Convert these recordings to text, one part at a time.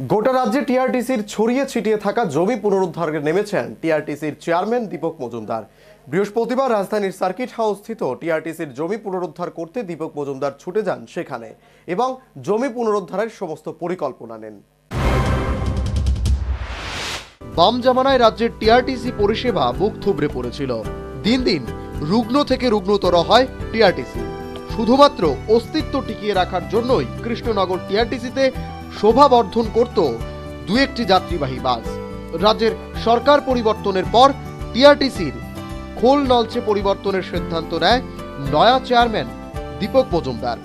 গোটা রাজ্যে টিআরটিসির ছড়িয়ে ছিটিয়ে থাকা জমি পুনরুদ্ধারে নেমেছেন টিআরটিসির চেয়ারম্যান দীপক মজুমদার। বৃহস্পতিবার রাজধানীর সার্কিট হাউস স্থিত টিআরটিসির জমি পুনরুদ্ধার করতে দীপক মজুমদার ছুটে যান সেখানে এবং জমি পুনরুদ্ধারের সমস্ত পরিকল্পনা নেন। বাম জামানায় রাজ্যের টিআরটিসি পরিষেবা বুক থুবড়ে পড়েছিল। দিন দিন রুগ্ন থেকে রুগ্নতর হয় টিআরটিসি। শুধুমাত্র অস্তিত্ব টিকিয়ে রাখার জন্যই কৃষ্ণনগর টিআরটিসিতে শোভাবর্ধন করত দু একটি যাত্রীবাহী বাস। রাজ্যের সরকার পরিবর্তনের পর টিআরটিসির খোল নলচে পরিবর্তনের সিদ্ধান্ত নেয় নয়া চেয়ারম্যান দীপক মজুমদার।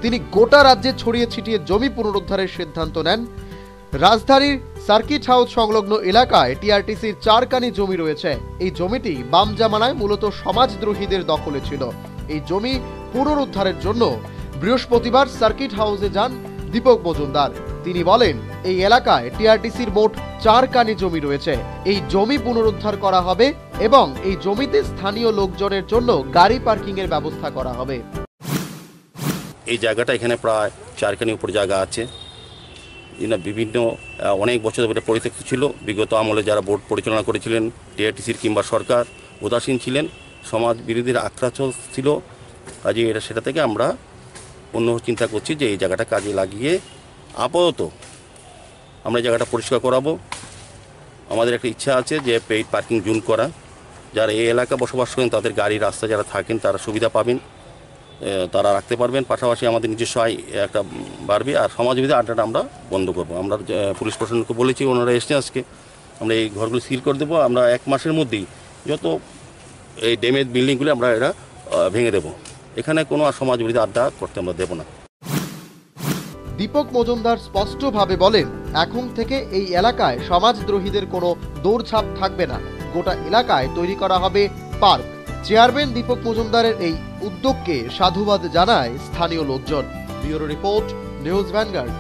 তিনি গোটা রাজ্যে ছড়িয়ে ছিটিয়ে জমি পুনরুদ্ধারের সিদ্ধান্ত নেন। রাজধানীর সার্কিট হাউস সংলগ্ন এলাকায় টিআরটিসির 4 কানি জমি রয়েছে। এই জমিটি বাম জামানায় মূলত সমাজদ্রোহীদের দখলে ছিল। এই জমি পুনরুদ্ধারের জন্য বৃহস্পতিবার সার্কিট হাউসে যান দীপক মজুমদার। তিনি বলেন, এই এলাকায় টিআরটিসির মোট 4 কানি জমি রয়েছে। এই জমি পুনরুদ্ধার করা হবে এবং এই জমিতে স্থানীয় লোকজনের জন্য গাড়ি পার্কিং এর ব্যবস্থা করা হবে। এই জায়গাটা এখানে প্রায় 4 কানি উপর জায়গা আছে। বিভিন্ন অনেক বছর ধরে পরিত্যক্ত ছিল। বিগত আমলে যারা বোর্ড পরিচালনা করেছিলেন টিআরটিসির কিংবা সরকার উদাসীন ছিলেন, সমাজ বিরোধীর আক্রান্ত ছিল। কাজে সেটা থেকে আমরা অন্য চিন্তা করছি যে এই জায়গাটা কাজে লাগিয়ে আপাতত আমরা এই জায়গাটা পরিষ্কার করাবো। আমাদের একটা ইচ্ছা আছে যে পেইড পার্কিং জোন করা। যারা এই এলাকা বসবাস করেন তাদের গাড়ি রাস্তা যারা থাকেন তারা সুবিধা পাবেন, তারা রাখতে পারবেন। পাশাপাশি আমাদের নিজস্ব আয় একটা বাড়বে আর সমাজবিধি আড্ডাটা আমরা বন্ধ করবো। আমরা পুলিশ প্রশাসনকে বলেছি, ওনারা এসছে আজকে। আমরা এই ঘরগুলো সিল করে দেবো। আমরা 1 মাসের মধ্যেই যত এই ড্যামেজ বিল্ডিংগুলো আমরা এরা ভেঙে দেবো। এখানে কোনো সমাজবিরোধী আড্ডা করতে আমরা দেবো না। দীপক মজুমদার স্পষ্টভাবে বলেন, এখন থেকে এই এলাকায় সমাজদ্রোহীদের কোনো দৌড়ঝাঁপ থাকবে না। গোটা এলাকায় তৈরি করা হবে পার্ক। চেয়ারম্যান দীপক মজুমদারের এই উদ্যোগকে সাধুবাদ জানায় স্থানীয় লোকজন। Bureau report, news vanguard.